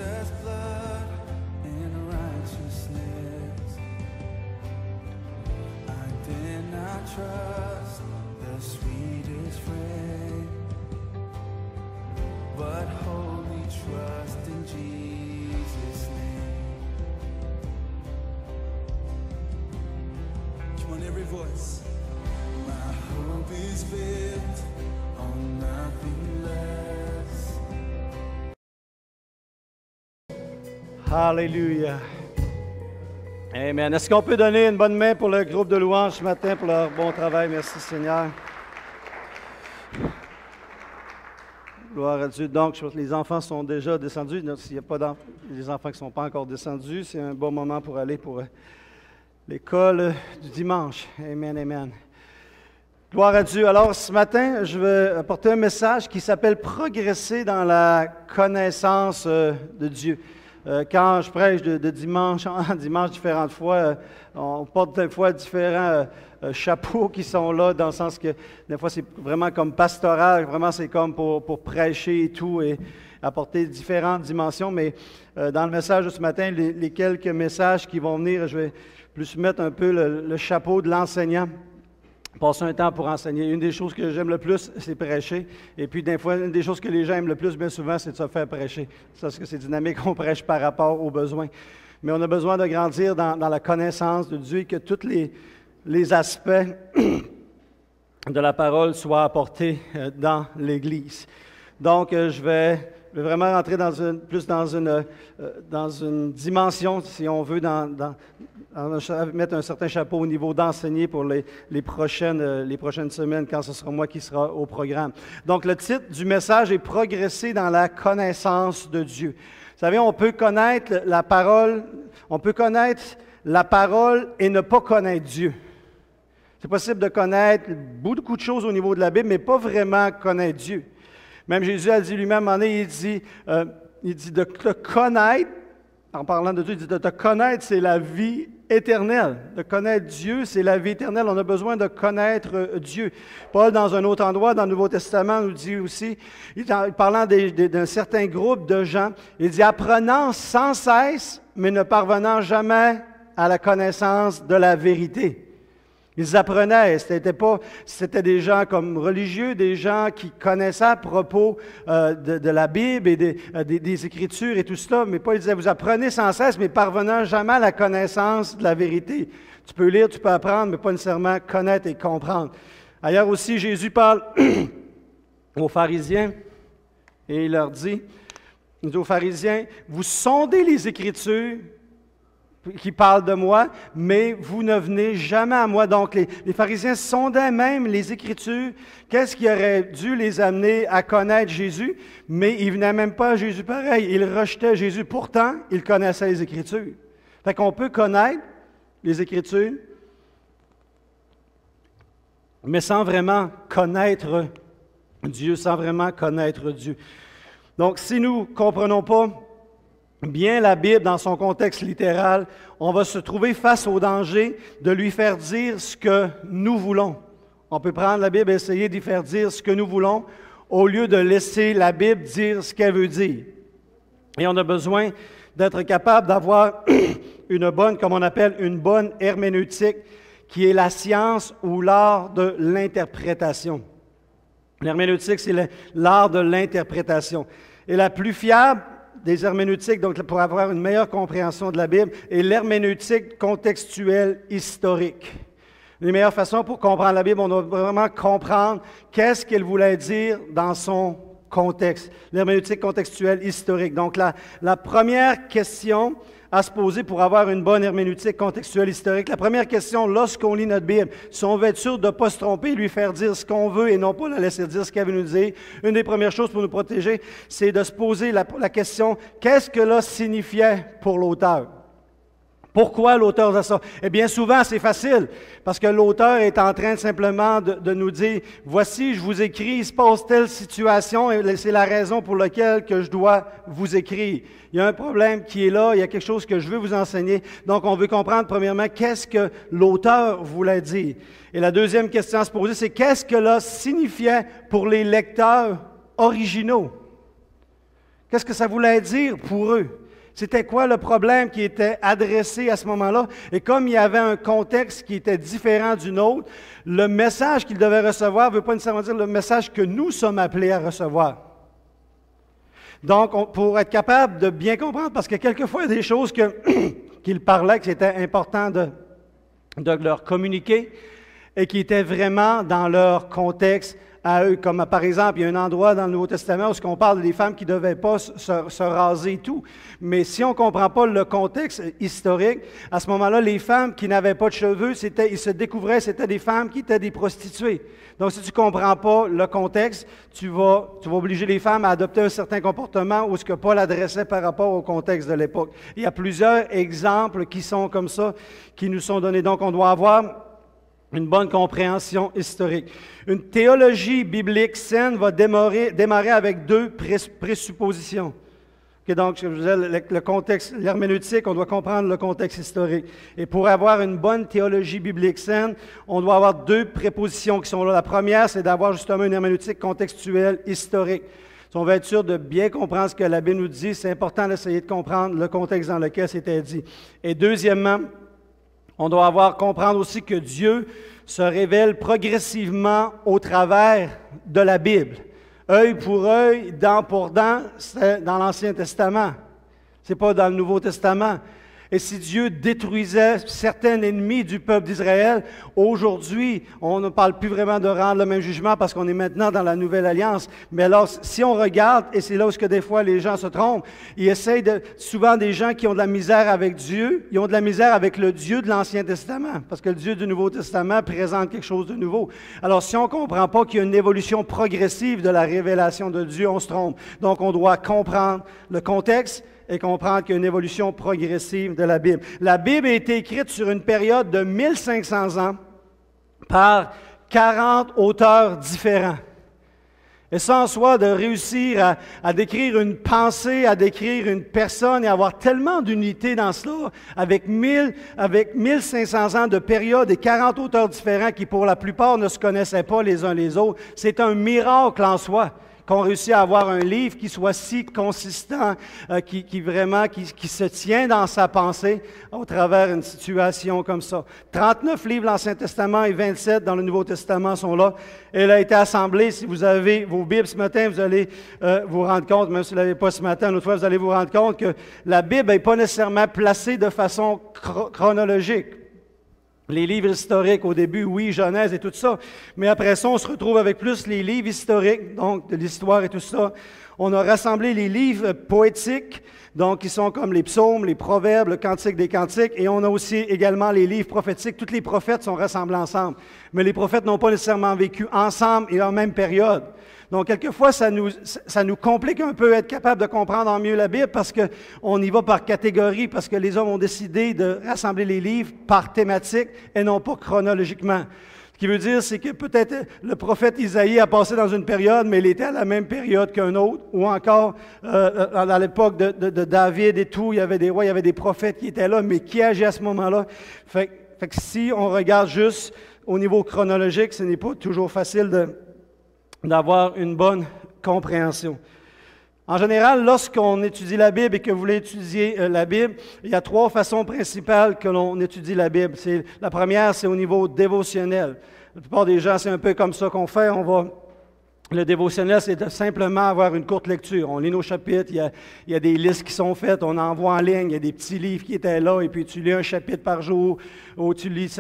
Jesus' blood and righteousness. I did not trust the sweetest friend, but wholly trust in Jesus' name. Come on, every voice. My hope is built on nothing less. Alléluia. Amen. Est-ce qu'on peut donner une bonne main pour le groupe de louanges ce matin pour leur bon travail? Merci Seigneur. Gloire à Dieu. Donc, je pense que les enfants sont déjà descendus. S'il n'y a pas des enfants qui ne sont pas encore descendus, c'est un bon moment pour aller pour l'école du dimanche. Amen, amen. Gloire à Dieu. Alors, ce matin, je vais apporter un message qui s'appelle « Progresser dans la connaissance de Dieu ». Quand je prêche de dimanche en dimanche différentes fois, on porte des fois différents chapeaux qui sont là, dans le sens que des fois c'est vraiment comme pastoral, vraiment c'est comme pour prêcher et tout, et apporter différentes dimensions. Mais dans le message de ce matin, les quelques messages qui vont venir, je vais plus mettre un peu le chapeau de l'enseignant. Passer un temps pour enseigner. Une des choses que j'aime le plus, c'est prêcher. Et puis, des fois, une des choses que les gens aiment le plus, bien souvent, c'est de se faire prêcher. Parce que c'est dynamique, on prêche par rapport aux besoins. Mais on a besoin de grandir dans la connaissance de Dieu et que tous les aspects de la parole soient apportés dans l'Église. Donc, je vais vraiment rentrer plus dans une dimension, si on veut, mettre un certain chapeau au niveau d'enseigner pour les prochaines semaines, quand ce sera moi qui sera au programme. Donc, le titre du message est « Progresser dans la connaissance de Dieu ». Vous savez, on peut connaître la parole et ne pas connaître Dieu. C'est possible de connaître beaucoup de choses au niveau de la Bible, mais pas vraiment connaître Dieu. Même Jésus a dit lui-même, à un moment donné, il dit de te connaître, en parlant de Dieu, il dit de te connaître, c'est la vie éternelle. De connaître Dieu, c'est la vie éternelle. On a besoin de connaître Dieu. Paul, dans un autre endroit, dans le Nouveau Testament, nous dit aussi, parlant d'un certain groupe de gens, il dit « apprenant sans cesse, mais ne parvenant jamais à la connaissance de la vérité ». Ils apprenaient, c'était des gens comme religieux, des gens qui connaissaient à propos de la Bible et des Écritures et tout cela, mais Paul disait, vous apprenez sans cesse, mais parvenant jamais à la connaissance de la vérité. Tu peux lire, tu peux apprendre, mais pas nécessairement connaître et comprendre. Ailleurs aussi, Jésus parle aux pharisiens et il leur dit aux pharisiens, vous sondez les Écritures, qui parle de moi, mais vous ne venez jamais à moi. Donc, les pharisiens sondaient même les Écritures. Qu'est-ce qui aurait dû les amener à connaître Jésus? Mais ils ne venaient même pas à Jésus pareil. Ils rejetaient Jésus. Pourtant, ils connaissaient les Écritures. Fait qu'on peut connaître les Écritures, mais sans vraiment connaître Dieu, sans vraiment connaître Dieu. Donc, si nous ne comprenons pas bien la Bible dans son contexte littéral, on va se trouver face au danger de lui faire dire ce que nous voulons. On peut prendre la Bible et essayer d'y faire dire ce que nous voulons au lieu de laisser la Bible dire ce qu'elle veut dire. Et on a besoin d'être capable d'avoir comme on appelle, une bonne herméneutique, qui est la science ou l'art de l'interprétation. L'herméneutique, c'est l'art de l'interprétation. Et la plus fiable des herméneutiques, donc pour avoir une meilleure compréhension de la Bible, est l'herméneutique contextuelle historique. Les meilleures façons pour comprendre la Bible, on doit vraiment comprendre qu'est-ce qu'elle voulait dire dans son contexte. L'herméneutique contextuelle historique. Donc la première question à se poser pour avoir une bonne herméneutique contextuelle historique. La première question, lorsqu'on lit notre Bible, si on veut être sûr de ne pas se tromper, lui faire dire ce qu'on veut et non pas la laisser dire ce qu'elle veut nous dire, une des premières choses pour nous protéger, c'est de se poser la question, qu'est-ce que là signifiait pour l'auteur? Pourquoi l'auteur a ça? Eh bien, souvent, c'est facile, parce que l'auteur est en train simplement de nous dire, voici, je vous écris, il se passe telle situation, et c'est la raison pour laquelle que je dois vous écrire. Il y a un problème qui est là, il y a quelque chose que je veux vous enseigner. Donc, on veut comprendre, premièrement, qu'est-ce que l'auteur voulait dire. Et la deuxième question à se poser, c'est qu'est-ce que là signifiait pour les lecteurs originaux? Qu'est-ce que ça voulait dire pour eux? C'était quoi le problème qui était adressé à ce moment-là? Et comme il y avait un contexte qui était différent du nôtre, le message qu'il devait recevoir ne veut pas nécessairement dire le message que nous sommes appelés à recevoir. Donc, pour être capable de bien comprendre, parce que quelquefois, il y a des choses qu'il parlait, que c'était important de leur communiquer et qui étaient vraiment dans leur contexte à eux. Comme par exemple, il y a un endroit dans le Nouveau Testament où on parle des femmes qui ne devaient pas se raser et tout. Mais si on ne comprend pas le contexte historique, à ce moment-là, les femmes qui n'avaient pas de cheveux, ils se découvraient, c'était des femmes qui étaient des prostituées. Donc, si tu ne comprends pas le contexte, tu vas obliger les femmes à adopter un certain comportement ou ce que Paul adressait par rapport au contexte de l'époque. Il y a plusieurs exemples qui sont comme ça, qui nous sont donnés. Donc, on doit avoir une bonne compréhension historique. Une théologie biblique saine va démarrer avec deux présuppositions. Okay, donc, je vous disais, le contexte, l'herméneutique, on doit comprendre le contexte historique. Et pour avoir une bonne théologie biblique saine, on doit avoir deux prépositions qui sont là. La première, c'est d'avoir justement une herméneutique contextuelle historique. Si on veut être sûr de bien comprendre ce que la Bible nous dit, c'est important d'essayer de comprendre le contexte dans lequel c'était dit. Et deuxièmement, on doit comprendre aussi que Dieu se révèle progressivement au travers de la Bible. Œil pour œil, dent pour dent, c'est dans l'Ancien Testament. Ce n'est pas dans le Nouveau Testament. Et si Dieu détruisait certains ennemis du peuple d'Israël, aujourd'hui, on ne parle plus vraiment de rendre le même jugement parce qu'on est maintenant dans la Nouvelle Alliance. Mais alors, si on regarde, et c'est là où des fois les gens se trompent, ils essayent souvent des gens qui ont de la misère avec Dieu, ils ont de la misère avec le Dieu de l'Ancien Testament, parce que le Dieu du Nouveau Testament présente quelque chose de nouveau. Alors, si on ne comprend pas qu'il y a une évolution progressive de la révélation de Dieu, on se trompe. Donc, on doit comprendre le contexte et comprendre qu'il y a une évolution progressive de la Bible. La Bible a été écrite sur une période de 1500 ans par 40 auteurs différents. Et ça en soi, de réussir à décrire une pensée, à décrire une personne et avoir tellement d'unité dans cela, avec 1500 ans de période et 40 auteurs différents qui pour la plupart ne se connaissaient pas les uns les autres, c'est un miracle en soi. Qu'on réussit à avoir un livre qui soit si consistant, qui se tient dans sa pensée au travers d'une situation comme ça. 39 livres dans l'Ancien Testament et 27 dans le Nouveau Testament sont là. Elle a été assemblée. Si vous avez vos Bibles ce matin, vous allez vous rendre compte, même si vous ne l'avez pas ce matin, une autre fois, vous allez vous rendre compte que la Bible n'est pas nécessairement placée de façon chronologique. Les livres historiques au début, oui, Genèse et tout ça, mais après ça, on se retrouve avec plus les livres historiques, donc de l'histoire et tout ça. On a rassemblé les livres poétiques, donc qui sont comme les psaumes, les proverbes, le cantique des cantiques, et on a aussi également les livres prophétiques. Tous les prophètes sont rassemblés ensemble, mais les prophètes n'ont pas nécessairement vécu ensemble et en même période. Donc, quelquefois, ça nous complique un peu être capable de comprendre en mieux la Bible parce qu'on y va par catégorie, parce que les hommes ont décidé de rassembler les livres par thématique et non pas chronologiquement. Ce qui veut dire, c'est que peut-être le prophète Isaïe a passé dans une période, mais il était à la même période qu'un autre, ou encore à l'époque de David et tout, il y avait des rois, il y avait des prophètes qui étaient là, mais qui agissaient à ce moment-là. Fait que si on regarde juste au niveau chronologique, ce n'est pas toujours facile d'avoir une bonne compréhension. En général, lorsqu'on étudie la Bible et que vous voulez étudier la Bible, il y a trois façons principales que l'on étudie la Bible. La première, c'est au niveau dévotionnel. La plupart des gens, c'est un peu comme ça qu'on fait. Le dévotionnel, c'est de simplement avoir une courte lecture. On lit nos chapitres, il y a des listes qui sont faites, on envoie en ligne, il y a des petits livres qui étaient là, et puis tu lis un chapitre par jour, ou tu lis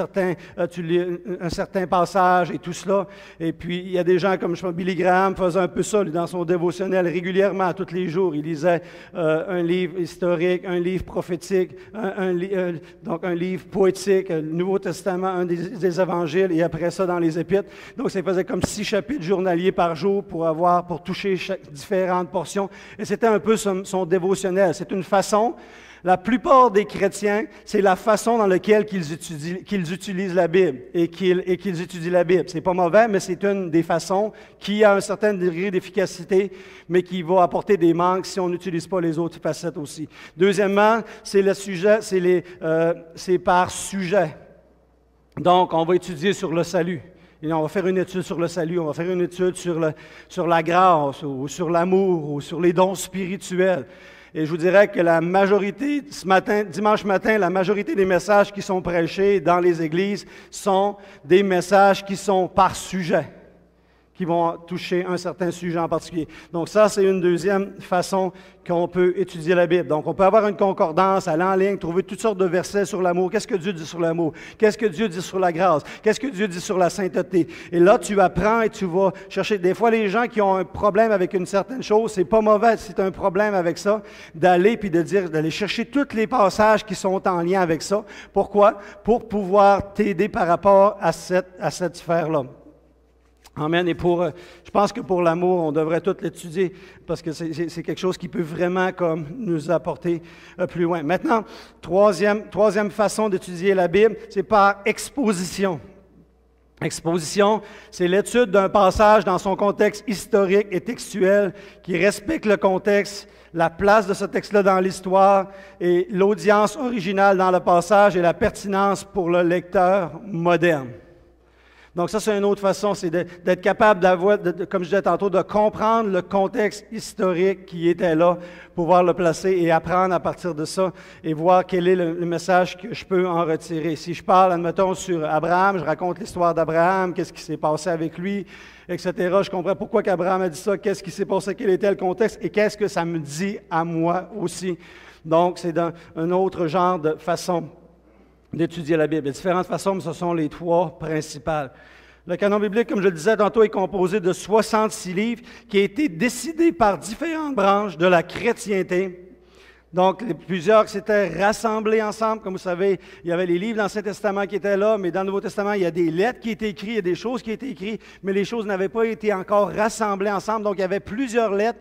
un certain passage et tout cela. Et puis, il y a des gens comme Billy Graham faisait un peu ça dans son dévotionnel régulièrement, tous les jours. Il lisait un livre historique, un livre prophétique, donc un livre poétique, le Nouveau Testament, un des évangiles, et après ça, dans les épîtres. Donc, ça faisait comme 6 chapitres journaliers par jour pour toucher différentes portions. Et c'était un peu son dévotionnel. C'est une façon, la plupart des chrétiens, c'est la façon dans laquelle qu'ils utilisent la Bible et qu'ils étudient la Bible. C'est pas mauvais, mais c'est une des façons qui a un certain degré d'efficacité, mais qui va apporter des manques si on n'utilise pas les autres facettes aussi. Deuxièmement, c'est le sujet, c'est par sujet. Donc, on va étudier sur le salut. Et on va faire une étude sur le salut, on va faire une étude sur la grâce, ou sur l'amour, ou sur les dons spirituels. Et je vous dirais que la majorité, ce matin, dimanche matin, la majorité des messages qui sont prêchés dans les églises sont des messages qui sont par sujet, qui vont toucher un certain sujet en particulier. Donc ça, c'est une deuxième façon qu'on peut étudier la Bible. Donc on peut avoir une concordance, aller en ligne, trouver toutes sortes de versets sur l'amour. Qu'est-ce que Dieu dit sur l'amour? Qu'est-ce que Dieu dit sur la grâce? Qu'est-ce que Dieu dit sur la sainteté? Et là, tu apprends et tu vas chercher. Des fois, les gens qui ont un problème avec une certaine chose, c'est pas mauvais si tu as un problème avec ça, d'aller puis d'aller chercher tous les passages qui sont en lien avec ça. Pourquoi? Pour pouvoir t'aider par rapport à cette sphère-là. Amen. Et je pense que pour l'amour, on devrait tout l'étudier parce que c'est quelque chose qui peut vraiment comme nous apporter plus loin. Maintenant, troisième façon d'étudier la Bible, c'est par exposition. Exposition, c'est l'étude d'un passage dans son contexte historique et textuel qui respecte le contexte, la place de ce texte-là dans l'histoire et l'audience originale dans le passage et la pertinence pour le lecteur moderne. Donc ça, c'est une autre façon, c'est d'être capable d'avoir, comme je disais tantôt, de comprendre le contexte historique qui était là, pouvoir le placer et apprendre à partir de ça et voir quel est le message que je peux en retirer. Si je parle, admettons, sur Abraham, je raconte l'histoire d'Abraham, qu'est-ce qui s'est passé avec lui, etc. Je comprends pourquoi qu'Abraham a dit ça, qu'est-ce qui s'est passé, quel était le contexte et qu'est-ce que ça me dit à moi aussi. Donc, c'est un autre genre de façon d'étudier la Bible. Il y a différentes façons, mais ce sont les trois principales. Le canon biblique, comme je le disais tantôt, est composé de 66 livres qui ont été décidés par différentes branches de la chrétienté. Donc, plusieurs s'étaient rassemblés ensemble. Comme vous savez, il y avait les livres dans l'Ancien Testament qui étaient là, mais dans le Nouveau Testament, il y a des lettres qui étaient écrites, il y a des choses qui étaient écrites, mais les choses n'avaient pas été encore rassemblées ensemble. Donc, il y avait plusieurs lettres,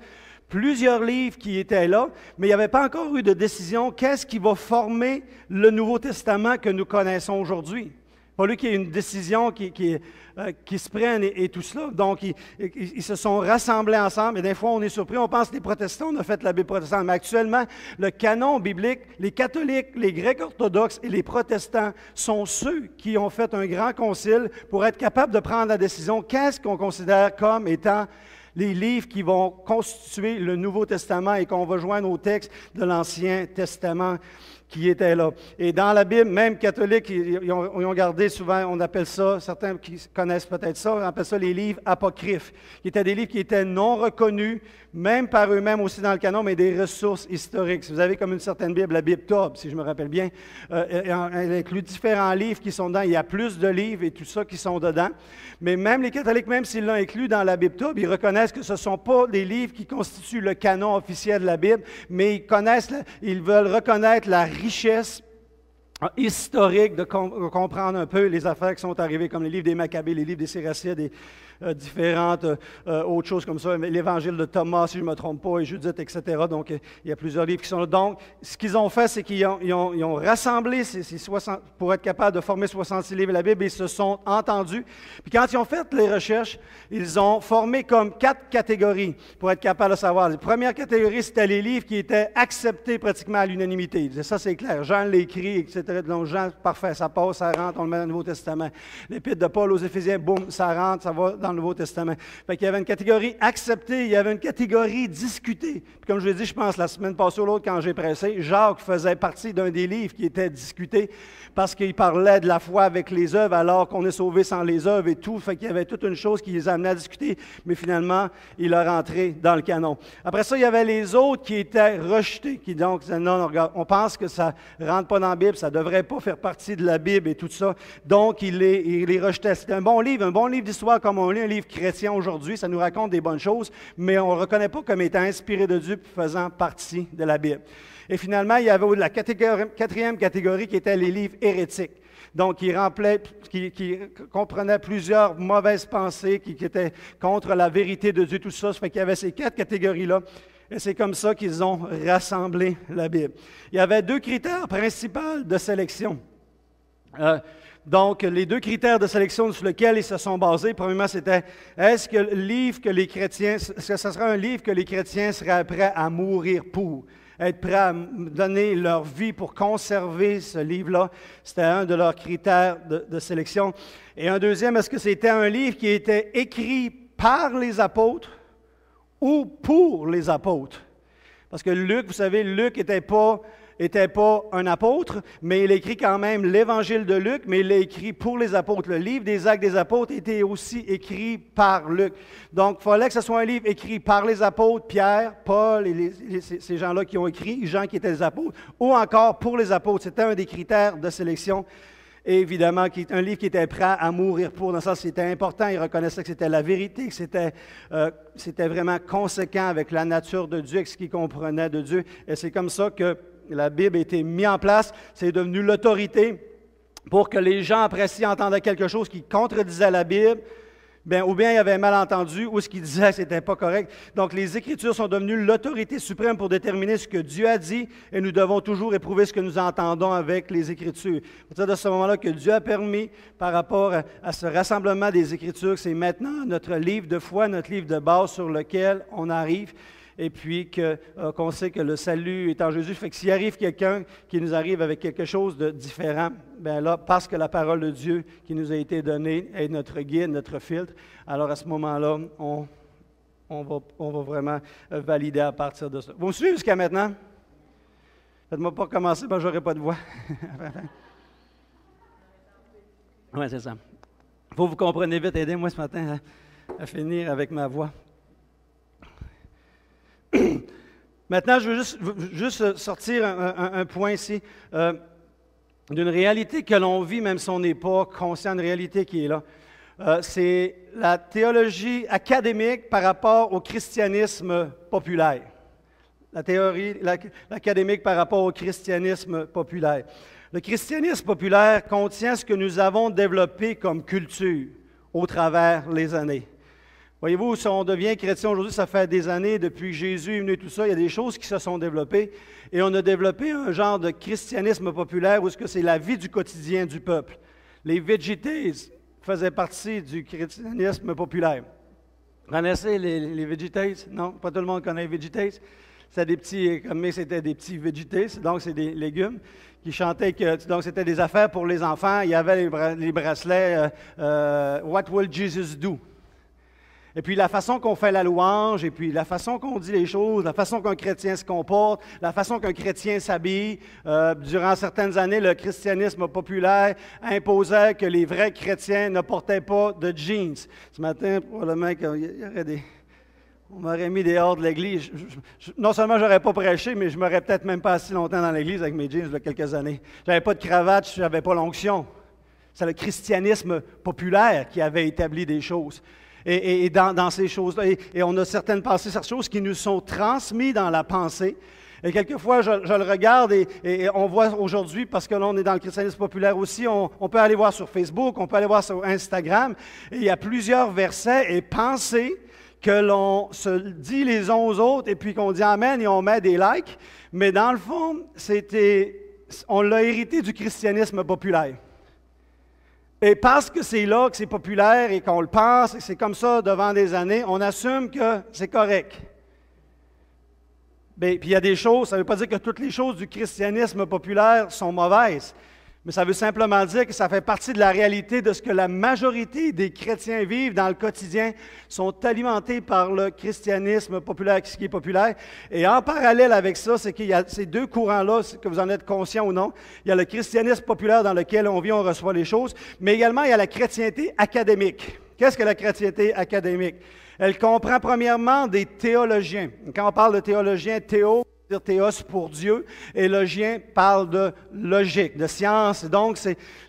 plusieurs livres qui étaient là, mais il n'y avait pas encore eu de décision. Qu'est-ce qui va former le Nouveau Testament que nous connaissons aujourd'hui? Pas lui qu'il y ait une décision qui se prenne et tout cela. Donc, ils se sont rassemblés ensemble. Et des fois, on est surpris, on pense que les protestants, on a fait la Bible protestante. Mais actuellement, le canon biblique, les catholiques, les grecs orthodoxes et les protestants sont ceux qui ont fait un grand concile pour être capables de prendre la décision. Qu'est-ce qu'on considère comme étant les livres qui vont constituer le Nouveau Testament et qu'on va joindre au texte de l'Ancien Testament qui était là. Et dans la Bible, même catholiques, ils ont gardé souvent, on appelle ça, certains qui connaissent peut-être ça, on appelle ça les livres apocryphes, qui étaient des livres qui étaient non reconnus, même par eux-mêmes aussi dans le canon, mais des ressources historiques. Si vous avez comme une certaine Bible, la Bible Tob, si je me rappelle bien, elle inclut différents livres qui sont dedans. Il y a plus de livres et tout ça qui sont dedans. Mais même les catholiques, même s'ils l'ont inclus dans la Bible Tob, ils reconnaissent que ce ne sont pas des livres qui constituent le canon officiel de la Bible, mais ils veulent reconnaître la richesse historique de comprendre un peu les affaires qui sont arrivées, comme les livres des Maccabées, les livres des Séracides, différentes autres choses comme ça, l'Évangile de Thomas, si je ne me trompe pas, et Judith, etc. Donc, il y a plusieurs livres qui sont là. Donc, ce qu'ils ont fait, c'est qu'ils ont rassemblé ces 60, pour être capables de former 66 livres de la Bible, et ils se sont entendus. Puis quand ils ont fait les recherches, ils ont formé comme 4 catégories pour être capables de savoir. La première catégorie, c'était les livres qui étaient acceptés pratiquement à l'unanimité. Ils disaient, ça c'est clair, Jean l'écrit, etc. Donc, Jean, parfait, ça passe, ça rentre, on le met dans le Nouveau Testament. L'Épître de Paul aux Éphésiens, boum, ça rentre, ça va dans le Nouveau Testament. Fait qu'il y avait une catégorie acceptée, il y avait une catégorie discutée. Puis comme je l'ai dit, je pense, la semaine passée ou l'autre, quand j'ai pressé, Jacques faisait partie d'un des livres qui était discuté parce qu'il parlait de la foi avec les œuvres alors qu'on est sauvé sans les œuvres et tout. Fait qu'il y avait toute une chose qui les amenait à discuter, mais finalement, il a rentré dans le canon. Après ça, il y avait les autres qui étaient rejetés, qui donc disaient, non, regarde, on pense que ça ne rentre pas dans la Bible, ça ne devrait pas faire partie de la Bible et tout ça. Donc, il les rejetait. C'était un bon livre d'histoire comme on lit, un livre chrétien aujourd'hui, ça nous raconte des bonnes choses, mais on ne le reconnaît pas comme étant inspiré de Dieu et faisant partie de la Bible. Et finalement, il y avait la quatrième catégorie qui était les livres hérétiques. Donc, qui comprenaient plusieurs mauvaises pensées, qui étaient contre la vérité de Dieu, tout ça. Ça fait qu'il y avait ces 4 catégories-là. Et c'est comme ça qu'ils ont rassemblé la Bible. Il y avait 2 critères principaux de sélection. Donc, les 2 critères de sélection sur lesquels ils se sont basés, premièrement, c'était est-ce que le livre que les chrétiens, est-ce que ce sera un livre que les chrétiens seraient prêts à mourir pour? Être prêts à donner leur vie pour conserver ce livre-là, c'était un de leurs critères de sélection. Et un deuxième, est-ce que c'était un livre qui était écrit par les apôtres ou pour les apôtres? Parce que Luc, vous savez, Luc n'était pas un apôtre, mais il écrit quand même l'Évangile de Luc, mais il l'a écrit pour les apôtres. Le livre des Actes des apôtres était aussi écrit par Luc. Donc, il fallait que ce soit un livre écrit par les apôtres, Pierre, Paul, et ces gens-là qui ont écrit, gens qui étaient les apôtres, ou encore pour les apôtres. C'était un des critères de sélection. Et évidemment, un livre qui était prêt à mourir pour. Dans ça, c'était important. Il reconnaissait que c'était la vérité, que c'était vraiment conséquent avec la nature de Dieu, avec ce qu'il comprenait de Dieu. Et c'est comme ça que la Bible a été mise en place. C'est devenu l'autorité pour que les gens, après, s'ils entendaient quelque chose qui contredisait la Bible, ou bien ils avaient mal entendu, ou ce qu'ils disaient, ce n'était pas correct. Donc, les Écritures sont devenues l'autorité suprême pour déterminer ce que Dieu a dit, et nous devons toujours éprouver ce que nous entendons avec les Écritures. C'est de ce moment-là que Dieu a permis, par rapport à ce rassemblement des Écritures, c'est maintenant notre livre de foi, notre livre de base sur lequel on arrive, et puis qu'on sait que le salut est en Jésus. Fait que s'il arrive quelqu'un qui nous arrive avec quelque chose de différent, bien là, parce que la parole de Dieu qui nous a été donnée est notre guide, notre filtre, alors à ce moment-là, on va vraiment valider à partir de ça. Vous me suivez jusqu'à maintenant? Faites-moi pas commencer, je n'aurai pas de voix. Oui, c'est ça. Il faut que vous compreniez vite. Aidez-moi ce matin à finir avec ma voix. Maintenant, je veux juste sortir un point ici d'une réalité que l'on vit, même si on n'est pas conscient de réalité qui est là. C'est la théologie académique par rapport au christianisme populaire. La théorie académique par rapport au christianisme populaire. Le christianisme populaire contient ce que nous avons développé comme culture au travers les années. Voyez-vous, si on devient chrétien aujourd'hui, ça fait des années, depuis que Jésus est venu, tout ça, il y a des choses qui se sont développées. Et on a développé un genre de christianisme populaire où c'est la vie du quotidien du peuple. Les VeggieTales faisaient partie du christianisme populaire. Vous connaissez les VeggieTales? Non, pas tout le monde connaît les VeggieTales. C'était des petits, comme c'était des petits VeggieTales, donc c'est des légumes qui chantaient donc c'était des affaires pour les enfants. Il y avait les bracelets What will Jesus do? Et puis la façon qu'on fait la louange, et puis la façon qu'on dit les choses, la façon qu'un chrétien se comporte, la façon qu'un chrétien s'habille. Durant certaines années, le christianisme populaire imposait que les vrais chrétiens ne portaient pas de jeans. Ce matin, probablement, il y aurait on m'aurait mis dehors de l'église. Non seulement je n'aurais pas prêché, mais je ne m'aurais peut-être même pas assis longtemps dans l'église avec mes jeans il y a quelques années. Je n'avais pas de cravate, je n'avais pas l'onction. C'est le christianisme populaire qui avait établi des choses. Et dans ces choses-là, et on a certaines pensées, certaines choses qui nous sont transmises dans la pensée. Et quelquefois, je le regarde et on voit aujourd'hui, parce que là, on est dans le christianisme populaire aussi, on peut aller voir sur Facebook, on peut aller voir sur Instagram, et il y a plusieurs versets et pensées que l'on se dit les uns aux autres, et puis qu'on dit Amen et on met des likes. Mais dans le fond, on l'a hérité du christianisme populaire. Et parce que c'est là que c'est populaire et qu'on le pense, et c'est comme ça devant des années, on assume que c'est correct. Puis il y a des choses, ça ne veut pas dire que toutes les choses du christianisme populaire sont mauvaises, mais ça veut simplement dire que ça fait partie de la réalité de ce que la majorité des chrétiens vivent dans le quotidien, sont alimentés par le christianisme populaire, ce qui est populaire. Et en parallèle avec ça, c'est qu'il y a ces deux courants-là, que vous en êtes conscient ou non. Il y a le christianisme populaire dans lequel on vit, on reçoit les choses, mais également il y a la chrétienté académique. Qu'est-ce que la chrétienté académique? Elle comprend premièrement des théologiens. Quand on parle de théologiens, dire théos pour Dieu, et logien parle de logique, de science. Donc,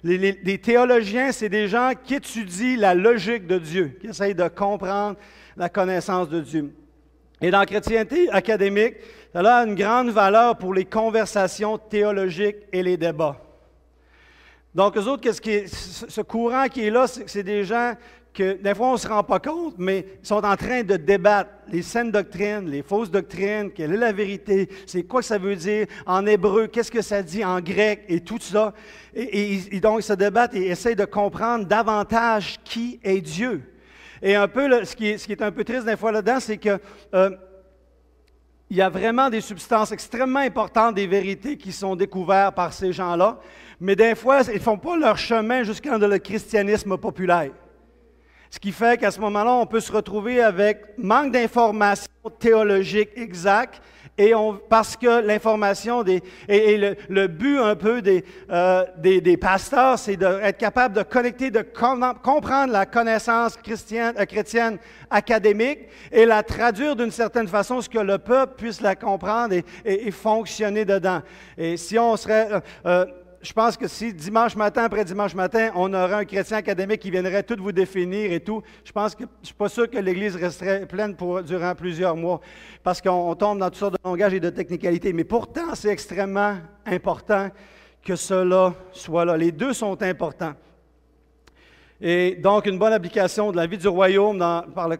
les théologiens, c'est des gens qui étudient la logique de Dieu, qui essayent de comprendre la connaissance de Dieu. Et dans la chrétienté académique, ça a une grande valeur pour les conversations théologiques et les débats. Donc, eux autres, ce courant qui est là, c'est des gens que des fois on ne se rend pas compte, mais ils sont en train de débattre les saines doctrines, les fausses doctrines, quelle est la vérité, c'est quoi que ça veut dire en hébreu, qu'est-ce que ça dit en grec et tout ça. Et donc ils se débattent et essayent de comprendre davantage qui est Dieu. Et un peu, ce qui est un peu triste des fois là-dedans, c'est que il y a vraiment des substances extrêmement importantes, des vérités qui sont découvertes par ces gens-là, mais des fois, ils ne font pas leur chemin jusqu'à le christianisme populaire. Ce qui fait qu'à ce moment-là, on peut se retrouver avec manque d'informations théologiques exactes parce que l'information et le but un peu des pasteurs, c'est d'être capable de connecter, de comprendre la connaissance chrétienne académique et la traduire d'une certaine façon, ce que le peuple puisse la comprendre et fonctionner dedans. Et si on serait... je pense que si dimanche matin, après dimanche matin, on aurait un chrétien académique qui viendrait tout vous définir et tout, je ne suis pas sûr que l'Église resterait pleine durant plusieurs mois, parce qu'on tombe dans toutes sortes de langages et de technicalités. Mais pourtant, c'est extrêmement important que cela soit là. Les deux sont importants. Et donc, une bonne application de la vie du royaume par le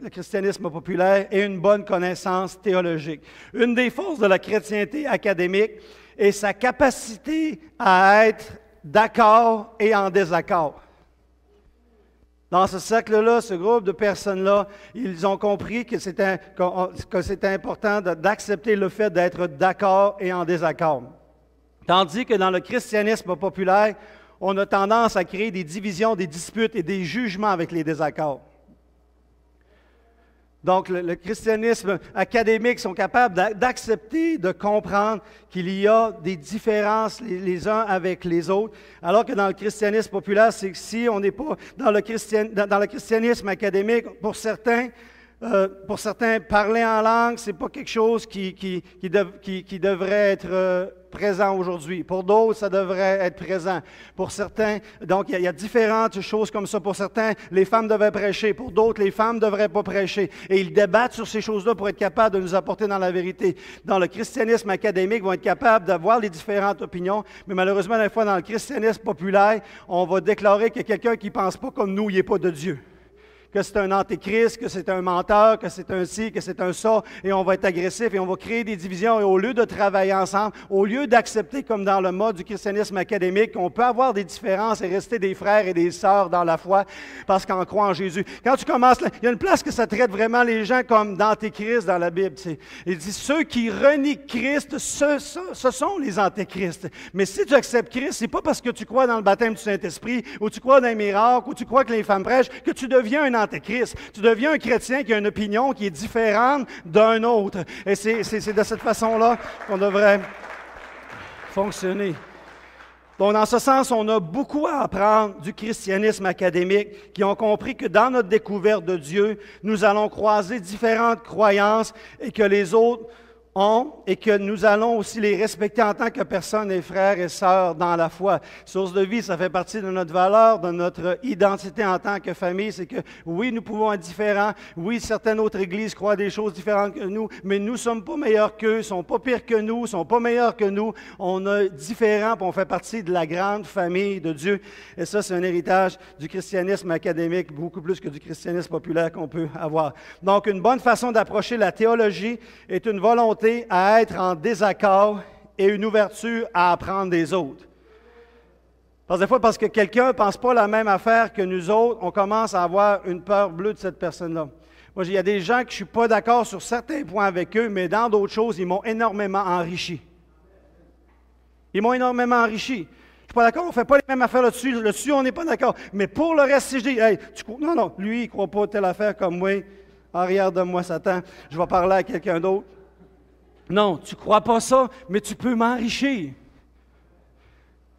christianisme populaire et une bonne connaissance théologique. Une des forces de la chrétienté académique est sa capacité à être d'accord et en désaccord. Dans ce cercle-là, ce groupe de personnes-là, ils ont compris que c'était important d'accepter le fait d'être d'accord et en désaccord. Tandis que dans le christianisme populaire, on a tendance à créer des divisions, des disputes et des jugements avec les désaccords. Donc, le christianisme académique sont capables d'accepter, de comprendre qu'il y a des différences les uns avec les autres, alors que dans le christianisme populaire, c'est que si on n'est pas dans le christianisme académique, pour certains, parler en langue, ce n'est pas quelque chose qui devrait être présent aujourd'hui. Pour d'autres, ça devrait être présent. Pour certains, donc il y a différentes choses comme ça. Pour certains, les femmes devaient prêcher. Pour d'autres, les femmes ne devraient pas prêcher. Et ils débattent sur ces choses-là pour être capables de nous apporter dans la vérité. Dans le christianisme académique, ils vont être capables d'avoir les différentes opinions, mais malheureusement, des fois, dans le christianisme populaire, on va déclarer que quelqu'un qui ne pense pas comme nous, il n'est pas de Dieu. Que c'est un antéchrist, que c'est un menteur, que c'est un ci, que c'est un ça, et on va être agressif et on va créer des divisions. Et au lieu de travailler ensemble, au lieu d'accepter, comme dans le mode du christianisme académique, qu'on peut avoir des différences et rester des frères et des sœurs dans la foi parce qu'on croit en Jésus. Quand tu commences, il y a une place que ça traite vraiment les gens comme d'antéchrist dans la Bible. Il dit, ceux qui renient Christ, ce sont les antéchrists. Mais si tu acceptes Christ, c'est pas parce que tu crois dans le baptême du Saint-Esprit, ou tu crois dans les miracles, ou tu crois que les femmes prêchent, que tu deviens un antéchrist. Tu deviens un chrétien qui a une opinion qui est différente d'un autre. Et c'est de cette façon-là qu'on devrait fonctionner. Donc, dans ce sens, on a beaucoup à apprendre du christianisme académique, qui ont compris que dans notre découverte de Dieu, nous allons croiser différentes croyances et que les autres ont, et que nous allons aussi les respecter en tant que personnes et frères et sœurs dans la foi. Source de vie, ça fait partie de notre valeur, de notre identité en tant que famille. C'est que oui, nous pouvons être différents. Oui, certaines autres églises croient des choses différentes que nous, mais nous ne sommes pas meilleurs qu'eux, ils ne sont pas pires que nous, ils ne sont pas meilleurs que nous. On est différents, puis on fait partie de la grande famille de Dieu. Et ça, c'est un héritage du christianisme académique, beaucoup plus que du christianisme populaire qu'on peut avoir. Donc, une bonne façon d'approcher la théologie est une volonté à être en désaccord et une ouverture à apprendre des autres. Parce que des fois, parce que quelqu'un ne pense pas la même affaire que nous autres, on commence à avoir une peur bleue de cette personne-là. Moi, il y a des gens que je ne suis pas d'accord sur certains points avec eux, mais dans d'autres choses, ils m'ont énormément enrichi. Ils m'ont énormément enrichi. Je ne suis pas d'accord, on ne fait pas les mêmes affaires là-dessus. Là-dessus, on n'est pas d'accord. Mais pour le reste, si je dis, hey, non, lui, il ne croit pas telle affaire comme moi, arrière de moi, Satan, je vais parler à quelqu'un d'autre. Non, tu ne crois pas ça, mais tu peux m'enrichir.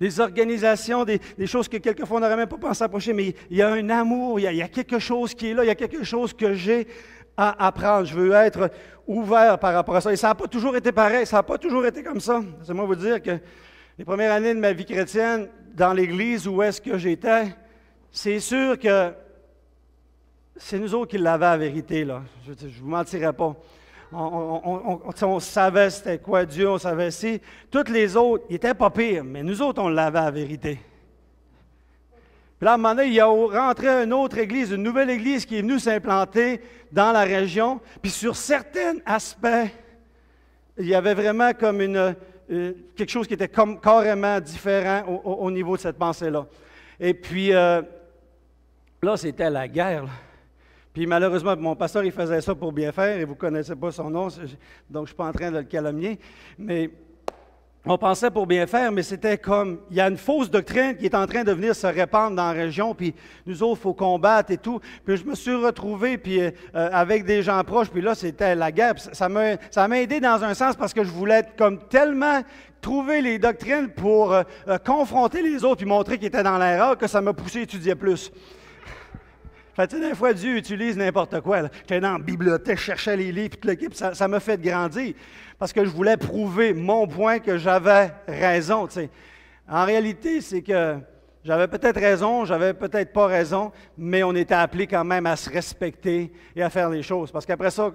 Des organisations, des choses que quelquefois on n'aurait même pas pensé approcher, mais il y a un amour, il y a quelque chose qui est là, il y a quelque chose que j'ai à apprendre. Je veux être ouvert par rapport à ça. Et ça n'a pas toujours été pareil, ça n'a pas toujours été comme ça. Laissez-moi vous dire que les premières années de ma vie chrétienne, dans l'Église où est-ce que j'étais, c'est sûr que c'est nous autres qui l'avaient la vérité, là. Je ne vous mentirai pas. On savait c'était quoi Dieu, on savait si. Toutes les autres, ils n'étaient pas pires, mais nous autres, on l'avait la vérité. Puis là, à un moment donné, il y a rentré une autre église, une nouvelle église qui est venue s'implanter dans la région. Puis sur certains aspects, il y avait vraiment comme quelque chose qui était carrément différent au niveau de cette pensée-là. Et puis, là, c'était la guerre, là. Puis malheureusement, mon pasteur, il faisait ça pour bien faire, et vous ne connaissez pas son nom, donc je ne suis pas en train de le calomnier. Mais On pensait pour bien faire, mais c'était comme, il y a une fausse doctrine qui est en train de venir se répandre dans la région, puis nous autres, il faut combattre et tout. Puis je me suis retrouvé puis, avec des gens proches, puis là, c'était la guerre. Puis ça m'a aidé dans un sens parce que je voulais être comme tellement trouver les doctrines pour confronter les autres puis montrer qu'ils étaient dans l'erreur que ça m'a poussé à étudier plus. Fait que, tu sais, des fois, Dieu utilise n'importe quoi. J'étais dans la bibliothèque, je cherchais les livres, puis l'équipe, ça m'a fait grandir. Parce que je voulais prouver mon point que j'avais raison. Tu sais. En réalité, c'est que j'avais peut-être raison, j'avais peut-être pas raison, mais on était appelés quand même à se respecter et à faire les choses. Parce qu'après ça,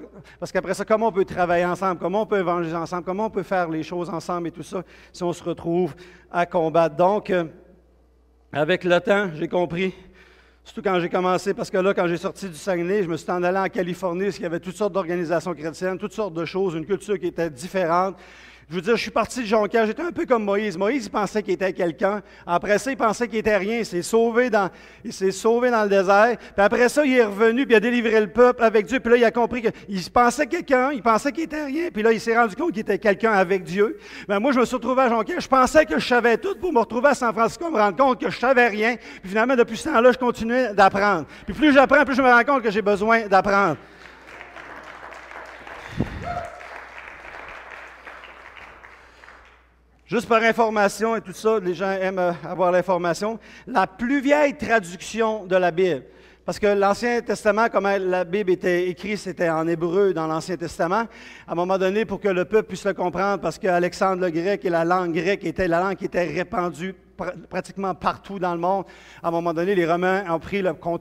comment on peut travailler ensemble, comment on peut évangéliser ensemble, comment on peut faire les choses ensemble et tout ça, si on se retrouve à combattre. Donc, avec le temps, j'ai compris. Surtout quand j'ai commencé, parce que là, quand j'ai sorti du Saguenay, je me suis en allé en Californie, parce qu'il y avait toutes sortes d'organisations chrétiennes, toutes sortes de choses, une culture qui était différente. Je veux dire, je suis parti de Jonquière, j'étais un peu comme Moïse. Moïse, il pensait qu'il était quelqu'un. Après ça, il pensait qu'il était rien. Il s'est sauvé dans le désert. Puis après ça, il est revenu, puis il a délivré le peuple avec Dieu. Puis là, il a compris qu'il pensait quelqu'un, il pensait qu'il était rien. Puis là, il s'est rendu compte qu'il était quelqu'un avec Dieu. Mais moi, je me suis retrouvé à Jonquière. Je pensais que je savais tout pour me retrouver à San Francisco, me rendre compte que je savais rien. Puis finalement, depuis ce temps-là, je continuais d'apprendre. Puis plus j'apprends, plus je me rends compte que j'ai besoin d'apprendre. Juste par information et tout ça, les gens aiment avoir l'information. La plus vieille traduction de la Bible, parce que l'Ancien Testament, comme la Bible était écrite, c'était en hébreu dans l'Ancien Testament. À un moment donné, pour que le peuple puisse le comprendre, parce qu'Alexandre le Grec et la langue grecque était la langue qui était répandue pratiquement partout dans le monde, à un moment donné, les Romains ont pris le contrôle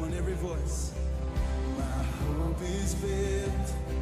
on, every voice. My hope is built